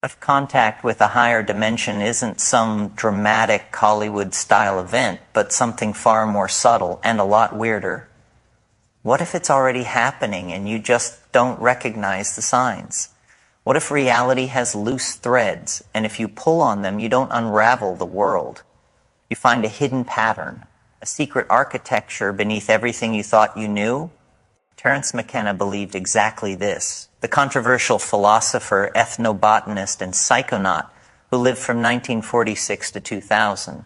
If contact with a higher dimension isn't some dramatic Hollywood-style event, but something far more subtle and a lot weirder? What if it's already happening and you just don't recognize the signs? What if reality has loose threads, and if you pull on them, you don't unravel the world? You find a hidden pattern, a secret architecture beneath everything you thought you knew? Terence McKenna believed exactly this. The controversial philosopher, ethnobotanist, and psychonaut who lived from 1946 to 2000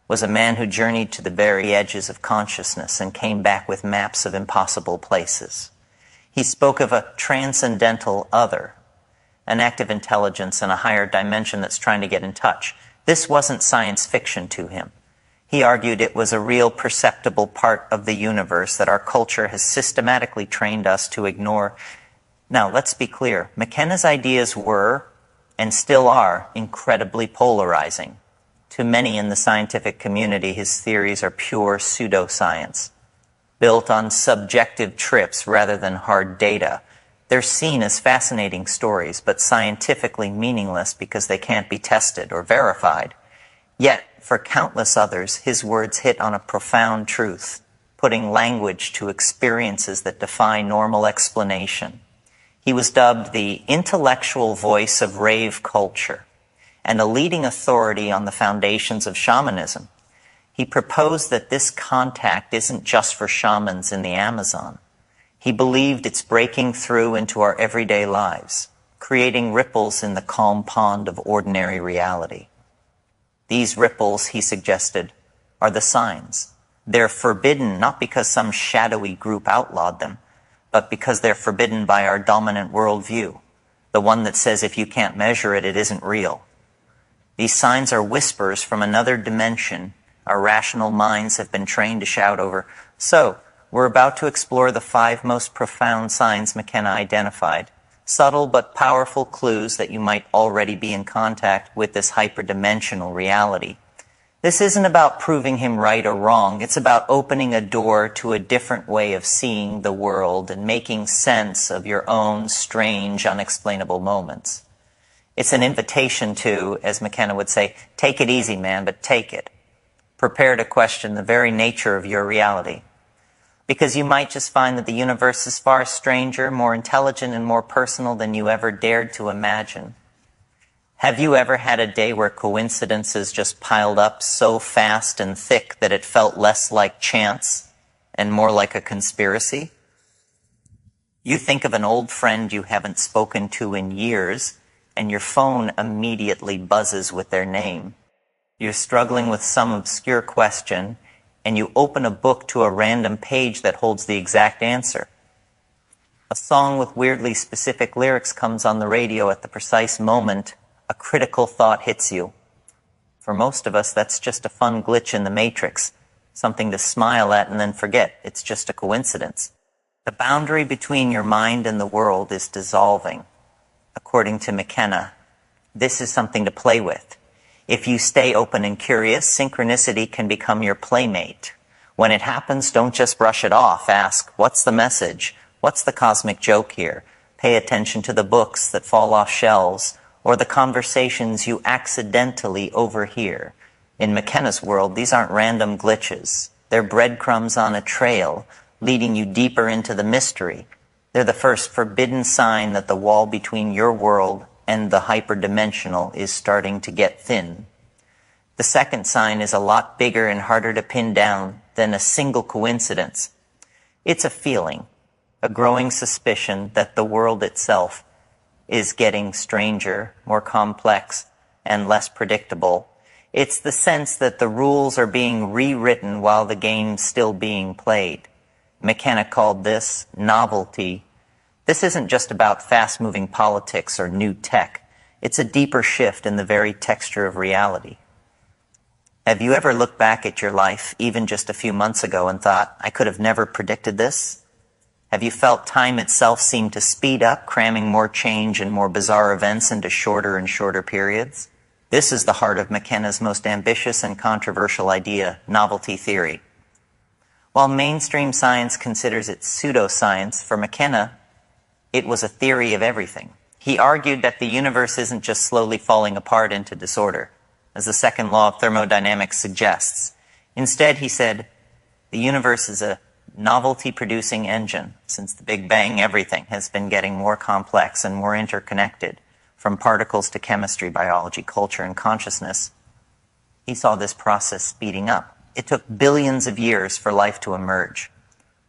was a man who journeyed to the very edges of consciousness and came back with maps of impossible places. He spoke of a transcendental other, an active intelligence in a higher dimension that's trying to get in touch. This wasn't science fiction to him. He argued it was a real perceptible part of the universe that our culture has systematically trained us to ignore. Now, let's be clear. McKenna's ideas were, and still are, incredibly polarizing. To many in the scientific community, his theories are pure pseudoscience, built on subjective trips rather than hard data. They're seen as fascinating stories, but scientifically meaningless because they can't be tested or verified. Yet, for countless others, his words hit on a profound truth, putting language to experiences that defy normal explanation. He was dubbed the intellectual voice of rave culture and a leading authority on the foundations of shamanism. He proposed that this contact isn't just for shamans in the Amazon. He believed it's breaking through into our everyday lives, creating ripples in the calm pond of ordinary reality. These ripples, he suggested, are the signs. They're forbidden not because some shadowy group outlawed them, but because they're forbidden by our dominant worldview, the one that says if you can't measure it, it isn't real. These signs are whispers from another dimension our rational minds have been trained to shout over. So, we're about to explore the 5 most profound signs McKenna identified. Subtle but powerful clues that you might already be in contact with this hyperdimensional reality. This isn't about proving him right or wrong. It's about opening a door to a different way of seeing the world and making sense of your own strange, unexplainable moments. It's an invitation to, as McKenna would say, take it easy, man, but take it. Prepare to question the very nature of your reality. Because you might just find that the universe is far stranger, more intelligent, and more personal than you ever dared to imagine. Have you ever had a day where coincidences just piled up so fast and thick that it felt less like chance and more like a conspiracy? You think of an old friend you haven't spoken to in years, and your phone immediately buzzes with their name. You're struggling with some obscure question, and you open a book to a random page that holds the exact answer. A song with weirdly specific lyrics comes on the radio at the precise moment a critical thought hits you. For most of us, that's just a fun glitch in the matrix, something to smile at and then forget. It's just a coincidence. The boundary between your mind and the world is dissolving. According to McKenna, this is something to play with. If you stay open and curious, synchronicity can become your playmate. When it happens, don't just brush it off. Ask, what's the message? What's the cosmic joke here? Pay attention to the books that fall off shelves or the conversations you accidentally overhear. In McKenna's world, these aren't random glitches. They're breadcrumbs on a trail, leading you deeper into the mystery. They're the first forbidden sign that the wall between your world and the hyperdimensional is starting to get thin. The second sign is a lot bigger and harder to pin down than a single coincidence. It's a feeling, a growing suspicion that the world itself is getting stranger, more complex, and less predictable. It's the sense that the rules are being rewritten while the game's still being played. McKenna called this novelty. This isn't just about fast-moving politics or new tech. It's a deeper shift in the very texture of reality. Have you ever looked back at your life, even just a few months ago, and thought, I could have never predicted this? Have you felt time itself seem to speed up, cramming more change and more bizarre events into shorter and shorter periods? This is the heart of McKenna's most ambitious and controversial idea, novelty theory. While mainstream science considers it pseudoscience, for McKenna, it was a theory of everything. He argued that the universe isn't just slowly falling apart into disorder, as the second law of thermodynamics suggests. Instead, he said, the universe is a novelty-producing engine. Since the Big Bang, everything has been getting more complex and more interconnected, from particles to chemistry, biology, culture, and consciousness. He saw this process speeding up. It took billions of years for life to emerge.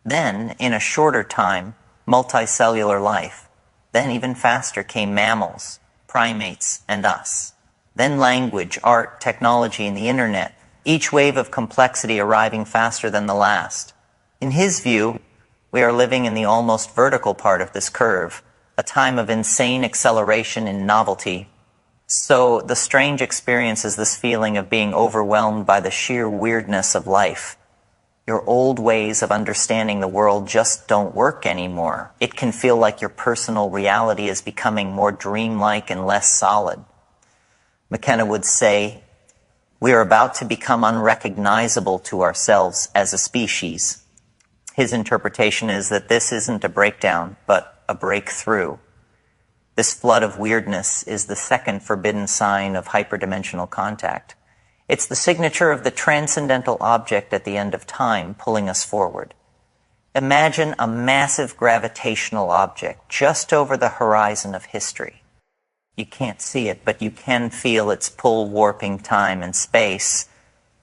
Then, in a shorter time, multicellular life. Then, even faster, came mammals, primates, and us. Then language, art, technology, and the internet, each wave of complexity arriving faster than the last. In his view, we are living in the almost vertical part of this curve, a time of insane acceleration in novelty. So the strange experience is this feeling of being overwhelmed by the sheer weirdness of life. Your old ways of understanding the world just don't work anymore. It can feel like your personal reality is becoming more dreamlike and less solid. McKenna would say, we are about to become unrecognizable to ourselves as a species. His interpretation is that this isn't a breakdown, but a breakthrough. This flood of weirdness is the second forbidden sign of hyperdimensional contact. It's the signature of the transcendental object at the end of time pulling us forward. Imagine a massive gravitational object just over the horizon of history. You can't see it, but you can feel its pull warping time and space,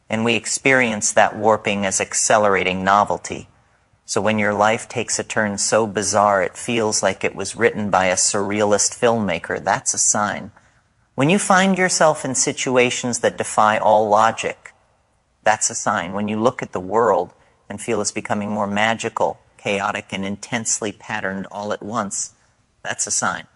and we experience that warping as accelerating novelty. So when your life takes a turn so bizarre it feels like it was written by a surrealist filmmaker, that's a sign. When you find yourself in situations that defy all logic, that's a sign. When you look at the world and feel it's becoming more magical, chaotic, and intensely patterned all at once, that's a sign.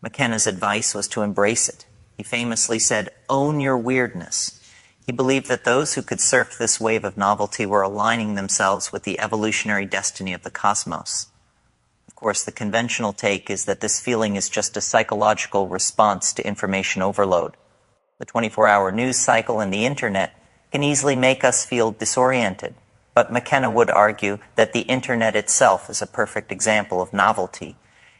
McKenna's advice was to embrace it. He famously said, own your weirdness. He believed that those who could surf this wave of novelty were aligning themselves with the evolutionary destiny of the cosmos. Of course, the conventional take is that this feeling is just a psychological response to information overload. The 24-hour news cycle and the internet can easily make us feel disoriented, but McKenna would argue that the internet itself is a perfect example of novelty.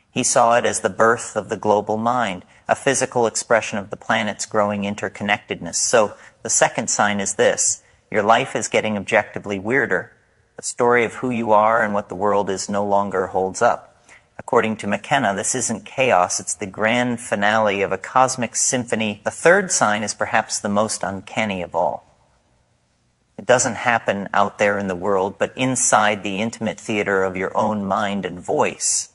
He saw it as the birth of the global mind, a physical expression of the planet's growing interconnectedness. So the second sign is this: your life is getting objectively weirder. The story of who you are and what the world is no longer holds up. According to McKenna, this isn't chaos, it's the grand finale of a cosmic symphony. The third sign is perhaps the most uncanny of all. It doesn't happen out there in the world, but inside the intimate theater of your own mind and voice.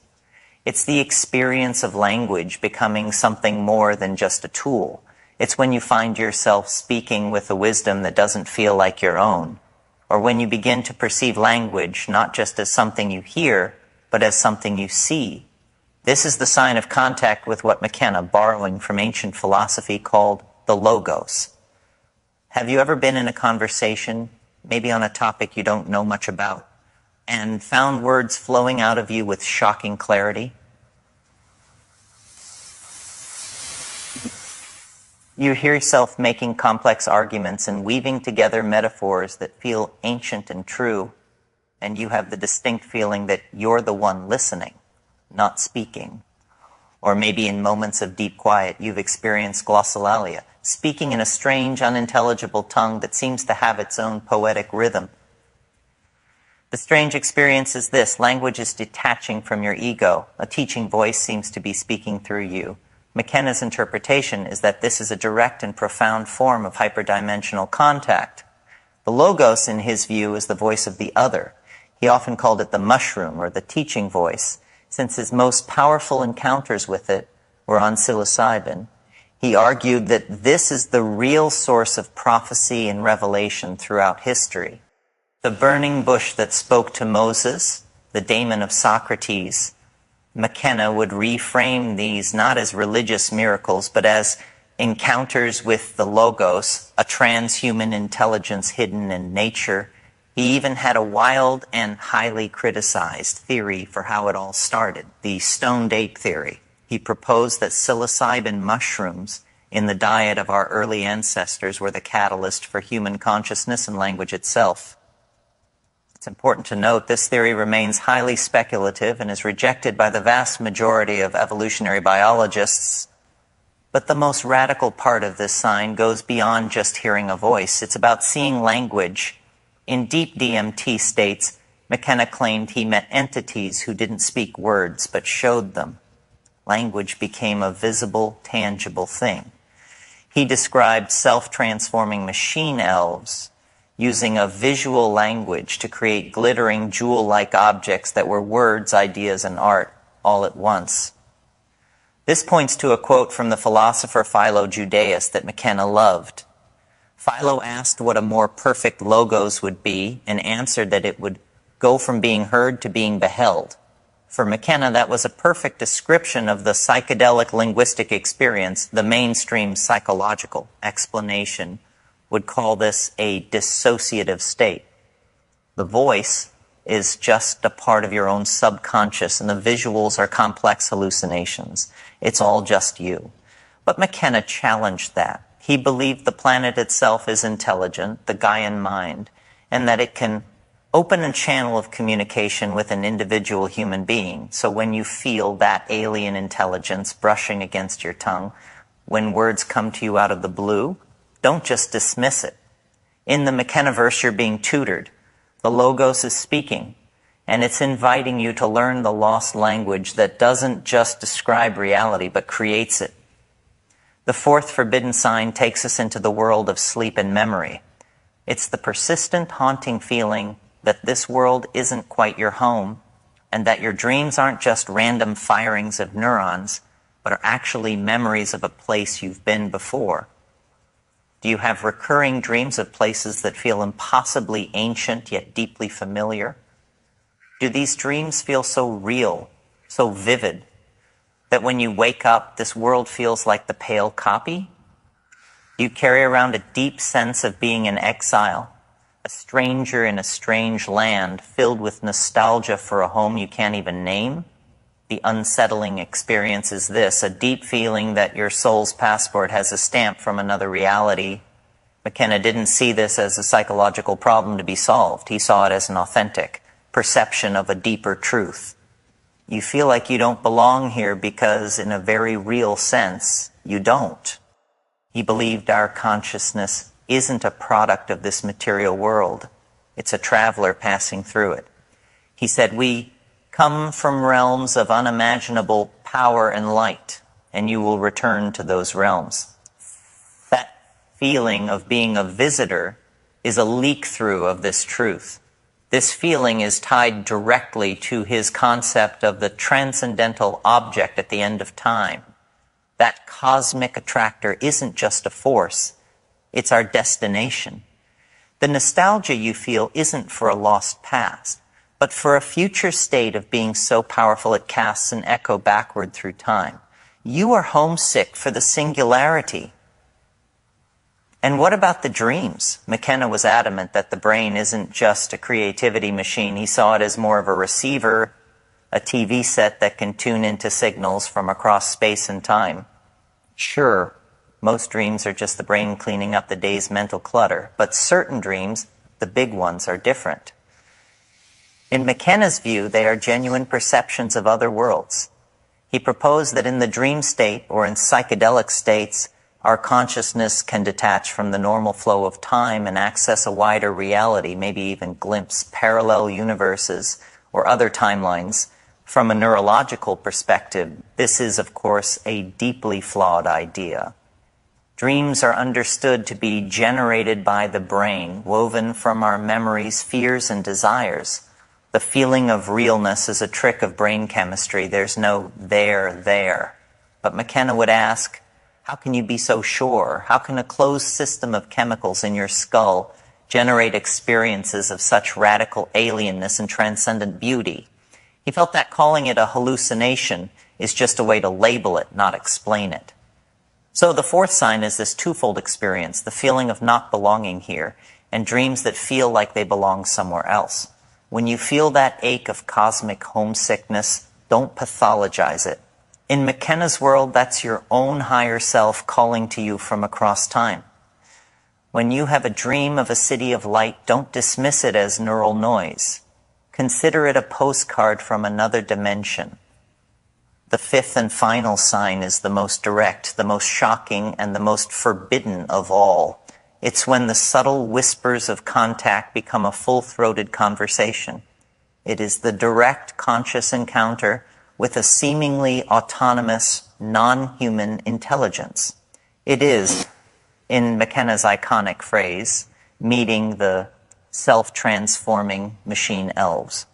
It's the experience of language becoming something more than just a tool. It's when you find yourself speaking with a wisdom that doesn't feel like your own, or when you begin to perceive language not just as something you hear, but as something you see. This is the sign of contact with what McKenna, borrowing from ancient philosophy, called the logos. Have you ever been in a conversation, maybe on a topic you don't know much about, and found words flowing out of you with shocking clarity? You hear yourself making complex arguments and weaving together metaphors that feel ancient and true, and you have the distinct feeling that you're the one listening, not speaking. Or maybe in moments of deep quiet, you've experienced glossolalia, speaking in a strange, unintelligible tongue that seems to have its own poetic rhythm. The strange experience is this: language is detaching from your ego. A teaching voice seems to be speaking through you. McKenna's interpretation is that this is a direct and profound form of hyperdimensional contact. The logos, in his view, is the voice of the other. He often called it the mushroom, or the teaching voice, since his most powerful encounters with it were on psilocybin. He argued that this is the real source of prophecy and revelation throughout history. The burning bush that spoke to Moses, the daemon of Socrates, McKenna would reframe these not as religious miracles, but as encounters with the logos, a transhuman intelligence hidden in nature. He even had a wild and highly criticized theory for how it all started, the stoned ape theory. He proposed that psilocybin mushrooms in the diet of our early ancestors were the catalyst for human consciousness and language itself. It's It's important to note this theory remains highly speculative and is rejected by the vast majority of evolutionary biologists. But the most radical part of this sign goes beyond just hearing a voice. It's about seeing language. In deep DMT states, McKenna claimed he met entities who didn't speak words but showed them. Language became a visible, tangible thing. He described self-transforming machine elves using a visual language to create glittering jewel-like objects that were words, ideas, and art all at once. This points to a quote from the philosopher Philo Judaeus that McKenna loved. Philo asked what a more perfect logos would be and answered that it would go from being heard to being beheld. For McKenna, that was a perfect description of the psychedelic linguistic experience. The mainstream psychological explanation would call this a dissociative state. The voice is just a part of your own subconscious, and the visuals are complex hallucinations. It's all just you. But McKenna challenged that. He believed the planet itself is intelligent, the Gaian mind, and that it can open a channel of communication with an individual human being. So when you feel that alien intelligence brushing against your tongue, when words come to you out of the blue, don't just dismiss it. In the McKenna-verse, you're being tutored. The Logos is speaking, and it's inviting you to learn the lost language that doesn't just describe reality, but creates it. The fourth forbidden sign takes us into the world of sleep and memory. It's the persistent, haunting feeling that this world isn't quite your home, and that your dreams aren't just random firings of neurons, but are actually memories of a place you've been before. Do you have recurring dreams of places that feel impossibly ancient yet deeply familiar? Do these dreams feel so real, so vivid, that when you wake up, this world feels like the pale copy? Do you carry around a deep sense of being in exile, a stranger in a strange land filled with nostalgia for a home you can't even name? The unsettling experience is this, a deep feeling that your soul's passport has a stamp from another reality. McKenna didn't see this as a psychological problem to be solved. He saw it as an authentic perception of a deeper truth. You feel like you don't belong here because, in a very real sense, you don't. He believed our consciousness isn't a product of this material world. It's a traveler passing through it. He said, we come from realms of unimaginable power and light, and you will return to those realms. That feeling of being a visitor is a leak-through of this truth. This feeling is tied directly to his concept of the transcendental object at the end of time. That cosmic attractor isn't just a force, it's our destination. The nostalgia you feel isn't for a lost past, but for a future state of being so powerful it casts an echo backward through time. You are homesick for the singularity. And what about the dreams? McKenna was adamant that the brain isn't just a creativity machine. He saw it as more of a receiver, a TV set that can tune into signals from across space and time. Sure, most dreams are just the brain cleaning up the day's mental clutter, but certain dreams, the big ones, are different. In McKenna's view, they are genuine perceptions of other worlds. He proposed that in the dream state, or in psychedelic states, our consciousness can detach from the normal flow of time and access a wider reality, maybe even glimpse parallel universes or other timelines. From a neurological perspective, this is, of course, a deeply flawed idea. Dreams are understood to be generated by the brain, woven from our memories, fears, and desires. The feeling of realness is a trick of brain chemistry. There's no there. But McKenna would ask, how can you be so sure? How can a closed system of chemicals in your skull generate experiences of such radical alienness and transcendent beauty? He felt that calling it a hallucination is just a way to label it, not explain it. So the fourth sign is this twofold experience, the feeling of not belonging here, and dreams that feel like they belong somewhere else. When you feel that ache of cosmic homesickness, don't pathologize it. In McKenna's world, that's your own higher self calling to you from across time. When you have a dream of a city of light, don't dismiss it as neural noise. Consider it a postcard from another dimension. The fifth and final sign is the most direct, the most shocking, and the most forbidden of all. It's when the subtle whispers of contact become a full-throated conversation. It is the direct conscious encounter with a seemingly autonomous, non-human intelligence. It is, in McKenna's iconic phrase, meeting the self-transforming machine elves.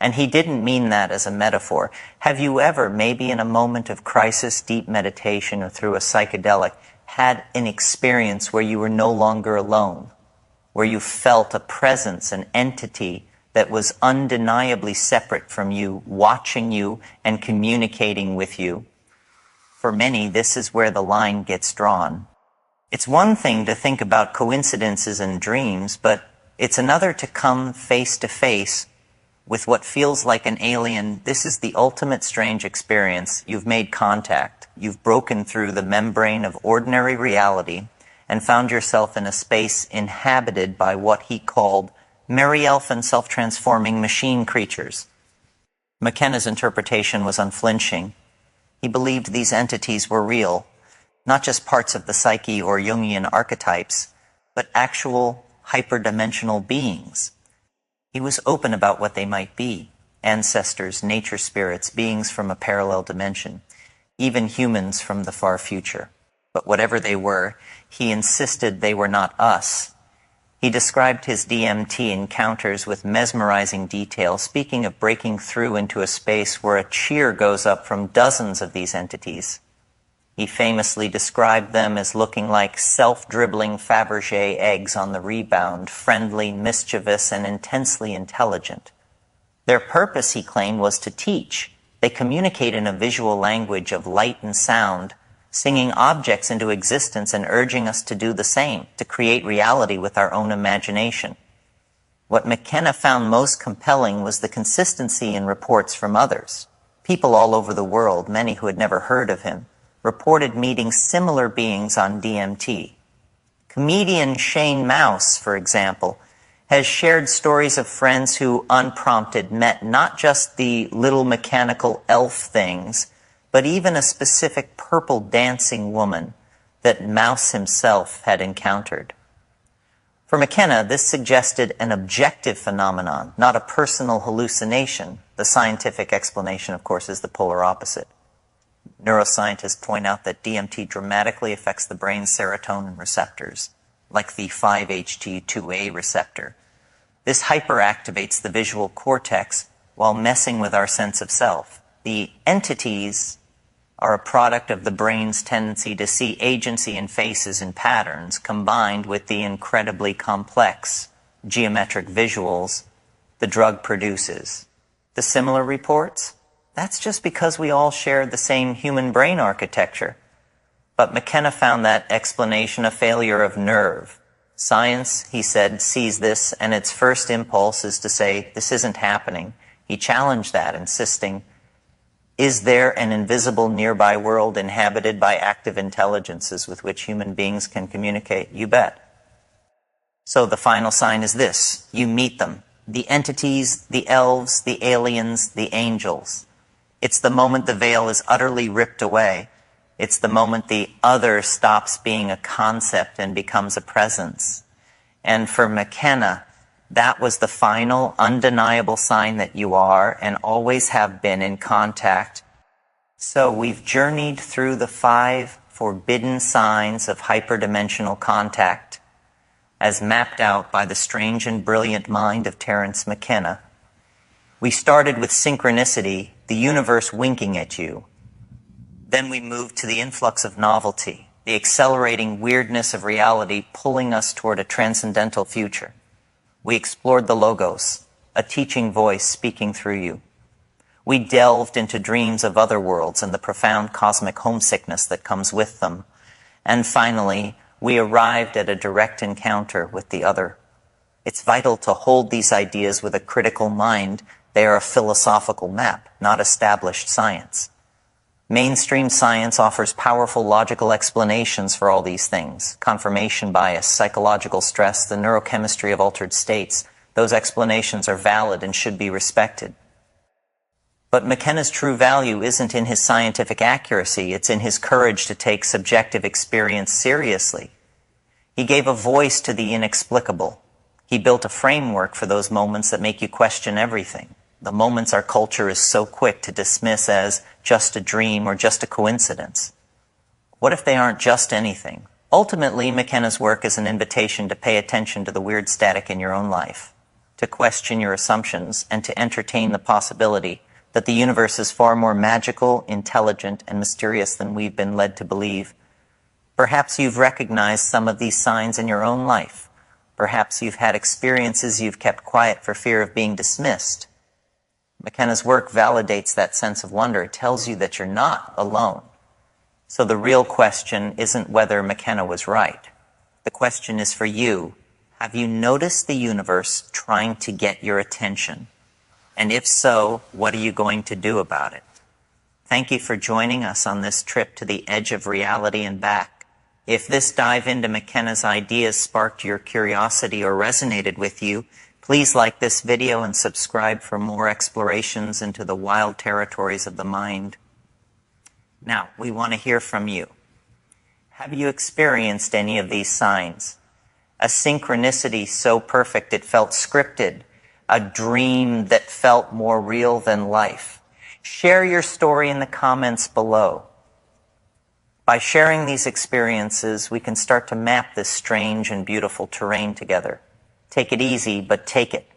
And he didn't mean that as a metaphor. Have you ever, maybe in a moment of crisis, deep meditation, or through a psychedelic, had an experience where you were no longer alone, where you felt a presence, an entity that was undeniably separate from you, watching you and communicating with you? For many, this is where the line gets drawn. It's one thing to think about coincidences and dreams, but it's another to come face to face with what feels like an alien. This is the ultimate strange experience. You've made contact. You've broken through the membrane of ordinary reality and found yourself in a space inhabited by what he called merry elfin self-transforming machine creatures. McKenna's interpretation was unflinching. He believed these entities were real, not just parts of the psyche or Jungian archetypes, but actual hyperdimensional beings. He was open about what they might be: ancestors, nature spirits, beings from a parallel dimension, even humans from the far future. But whatever they were, he insisted they were not us. He described his DMT encounters with mesmerizing detail, speaking of breaking through into a space where a cheer goes up from dozens of these entities. He famously described them as looking like self-dribbling Fabergé eggs on the rebound, friendly, mischievous, and intensely intelligent. Their purpose, he claimed, was to teach. They communicate in a visual language of light and sound, singing objects into existence and urging us to do the same, to create reality with our own imagination. What McKenna found most compelling was the consistency in reports from others. People all over the world, many who had never heard of him, reported meeting similar beings on DMT. Comedian Shane Mouse, for example, has shared stories of friends who, unprompted, met not just the little mechanical elf things, but even a specific purple dancing woman that Mouse himself had encountered. For McKenna, this suggested an objective phenomenon, not a personal hallucination. The scientific explanation, of course, is the polar opposite. Neuroscientists point out that DMT dramatically affects the brain's serotonin receptors, like the 5-HT2A receptor. This hyperactivates the visual cortex while messing with our sense of self. The entities are a product of the brain's tendency to see agency in faces and patterns, combined with the incredibly complex geometric visuals the drug produces. The similar reports? That's just because we all share the same human brain architecture. But McKenna found that explanation a failure of nerve. Science, he said, sees this, and its first impulse is to say, this isn't happening. He challenged that, insisting, is there an invisible nearby world inhabited by active intelligences with which human beings can communicate? You bet. So the final sign is this. You meet them. The entities, the elves, the aliens, the angels. It's the moment the veil is utterly ripped away. It's the moment the other stops being a concept and becomes a presence. And for McKenna, that was the final, undeniable sign that you are and always have been in contact. So we've journeyed through the 5 forbidden signs of hyperdimensional contact, as mapped out by the strange and brilliant mind of Terence McKenna. We started with synchronicity, the universe winking at you. Then we moved to the influx of novelty, the accelerating weirdness of reality pulling us toward a transcendental future. We explored the logos, a teaching voice speaking through you. We delved into dreams of other worlds and the profound cosmic homesickness that comes with them. And finally, we arrived at a direct encounter with the other. It's vital to hold these ideas with a critical mind. They are a philosophical map, not established science. Mainstream science offers powerful logical explanations for all these things. Confirmation bias, psychological stress, the neurochemistry of altered states. Those explanations are valid and should be respected. But McKenna's true value isn't in his scientific accuracy, it's in his courage to take subjective experience seriously. He gave a voice to the inexplicable. He built a framework for those moments that make you question everything. The moments our culture is so quick to dismiss as just a dream or just a coincidence. What if they aren't just anything? Ultimately, McKenna's work is an invitation to pay attention to the weird static in your own life, to question your assumptions, and to entertain the possibility that the universe is far more magical, intelligent, and mysterious than we've been led to believe. Perhaps you've recognized some of these signs in your own life. Perhaps you've had experiences you've kept quiet for fear of being dismissed. McKenna's work validates that sense of wonder. It tells you that you're not alone. So the real question isn't whether McKenna was right. The question is for you. Have you noticed the universe trying to get your attention? And if so, what are you going to do about it? Thank you for joining us on this trip to the edge of reality and back. If this dive into McKenna's ideas sparked your curiosity or resonated with you, please like this video and subscribe for more explorations into the wild territories of the mind. Now, we want to hear from you. Have you experienced any of these signs? A synchronicity so perfect it felt scripted, a dream that felt more real than life. Share your story in the comments below. By sharing these experiences, we can start to map this strange and beautiful terrain together. Take it easy, but take it.